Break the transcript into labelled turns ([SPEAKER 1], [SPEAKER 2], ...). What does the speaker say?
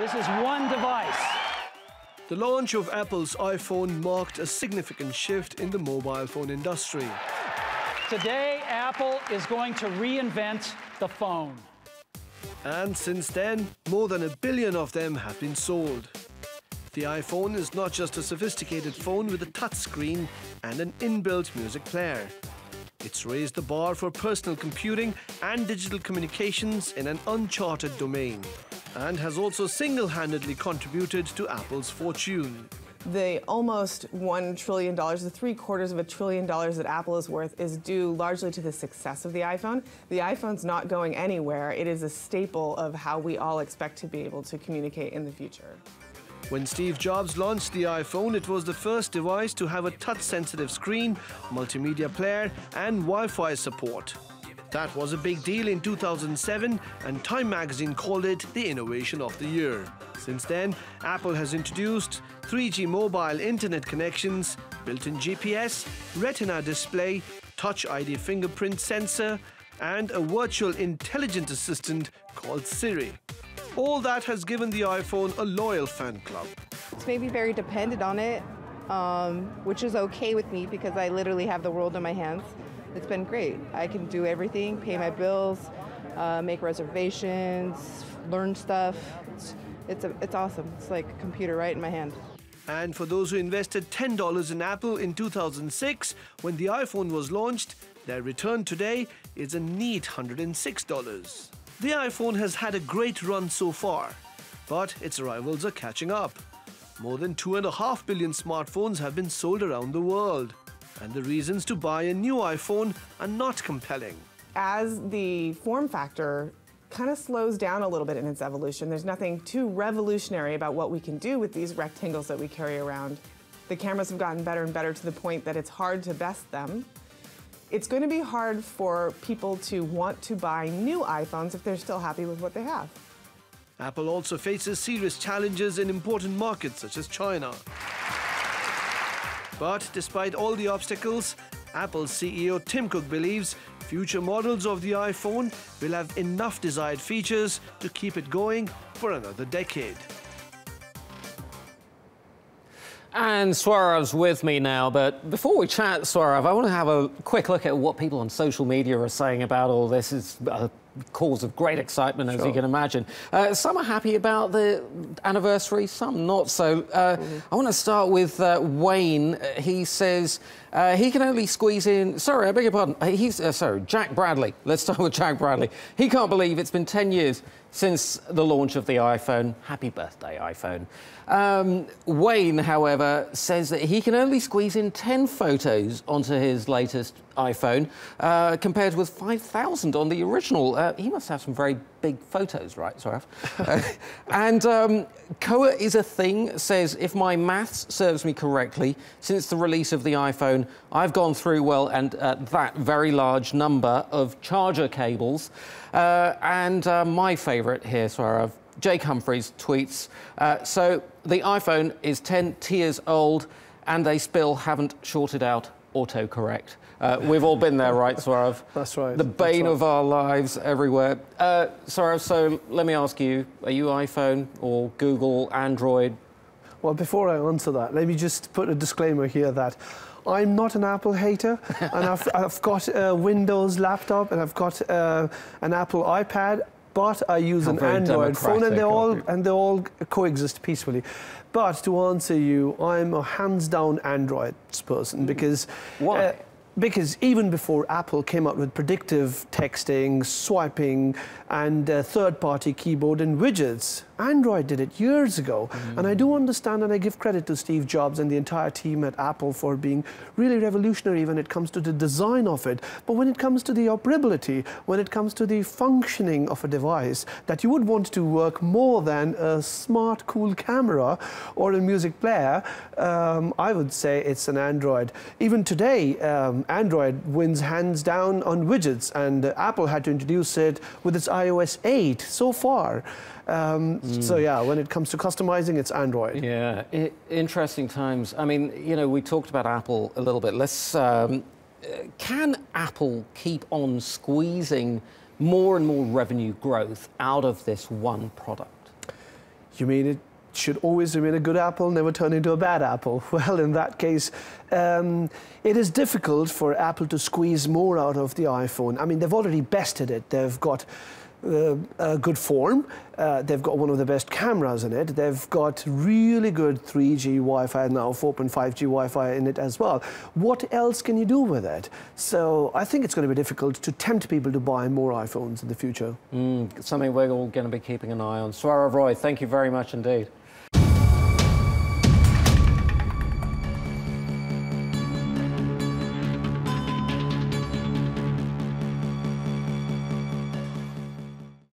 [SPEAKER 1] This is one device.
[SPEAKER 2] The launch of Apple's iPhone marked a significant shift in the mobile phone industry.
[SPEAKER 1] Today, Apple is going to reinvent the phone.
[SPEAKER 2] And since then, more than 1 billion of them have been sold. The iPhone is not just a sophisticated phone with a touchscreen and an inbuilt music player. It's raised the bar for personal computing and digital communications in an uncharted domain, and has also single-handedly contributed to Apple's fortune.
[SPEAKER 3] The almost $1 trillion, the $750 billion that Apple is worth is due largely to the success of the iPhone. The iPhone's not going anywhere. It is a staple of how we all expect to be able to communicate in the future.
[SPEAKER 2] When Steve Jobs launched the iPhone, it was the first device to have a touch-sensitive screen, multimedia player and Wi-Fi support. That was a big deal in 2007, and Time magazine called it the innovation of the year. Since then, Apple has introduced 3G mobile internet connections, built-in GPS, Retina display, Touch ID fingerprint sensor, and a virtual intelligent assistant called Siri. All that has given the iPhone a loyal fan club.
[SPEAKER 4] It's made me very dependent on it, which is okay with me because I literally have the world in my hands. It's been great. I can do everything, pay my bills, make reservations, learn stuff. It's awesome. It's like a computer right in my hand.
[SPEAKER 2] And for those who invested $10 in Apple in 2006, when the iPhone was launched, their return today is a neat $106. The iPhone has had a great run so far, but its rivals are catching up. More than 2.5 billion smartphones have been sold around the world, and the reasons to buy a new iPhone are not compelling.
[SPEAKER 3] As the form factor kind of slows down a little bit in its evolution, there's nothing too revolutionary about what we can do with these rectangles that we carry around. The cameras have gotten better and better to the point that it's hard to best them. It's going to be hard for people to want to buy new iPhones if they're still happy with what they have.
[SPEAKER 2] Apple also faces serious challenges in important markets such as China. But despite all the obstacles, Apple's CEO Tim Cook believes future models of the iPhone will have enough desired features to keep it going for another decade.
[SPEAKER 5] And Sourav's with me now, but before we chat, Sourav, I want to have a quick look at what people on social media are saying about all this. It's a cause of great excitement, as you can imagine. Some are happy about the anniversary, some not so. I want to start with Wayne. He says he can only squeeze in... Sorry, I beg your pardon. Sorry, Jack Bradley. Let's start with Jack Bradley. He can't believe it's been 10 years since the launch of the iPhone. Happy birthday, iPhone. Wayne, however, says that he can only squeeze in 10 photos onto his latest iPhone, compared with 5,000 on the original. He must have some very big photos, right, Sourav? And Koa is a thing says, if my maths serves me correctly, since the release of the iPhone, I've gone through, well, and that very large number of charger cables. And my favourite here, Sourav, Jake Humphreys tweets, so the iPhone is 10 years old and they still haven't sorted out autocorrect. We've all been there, right, Sourav?
[SPEAKER 2] That's right.
[SPEAKER 5] The bane of our lives everywhere. Sourav, so let me ask you, are you iPhone or Google, Android?
[SPEAKER 6] Well, before I answer that, let me just put a disclaimer here that I'm not an Apple hater, and I've got a Windows laptop and I've got an Apple iPad, but I use an Android phone, and they all coexist peacefully. But to answer you, I'm a hands-down Android person because...
[SPEAKER 5] Why?
[SPEAKER 6] Because even before Apple came out with predictive texting, swiping, and third-party keyboard and widgets, Android did it years ago. And I do understand, and I give credit to Steve Jobs and the entire team at Apple for being really revolutionary when it comes to the design of it. But when it comes to the operability, when it comes to the functioning of a device that you would want to work more than a smart, cool camera or a music player, I would say it's an Android. Even today, Android wins hands down on widgets, and Apple had to introduce it with its iOS 8 so far. So yeah, when it comes to customizing, it's Android.
[SPEAKER 5] Yeah, interesting times. I mean, you know, we talked about Apple a little bit. Let's, can Apple keep on squeezing more and more revenue growth out of this one product?
[SPEAKER 6] You mean it should always remain a good apple, never turn into a bad apple? Well, in that case, it is difficult for Apple to squeeze more out of the iPhone. I mean, they've already bested it. They've got a good form. They've got one of the best cameras in it. They've got really good 3G Wi-Fi now, 4.5G Wi-Fi in it as well. What else can you do with it? So I think it's going to be difficult to tempt people to buy more iPhones in the future.
[SPEAKER 5] Something we're all going to be keeping an eye on. Sourav Roy, thank you very much indeed.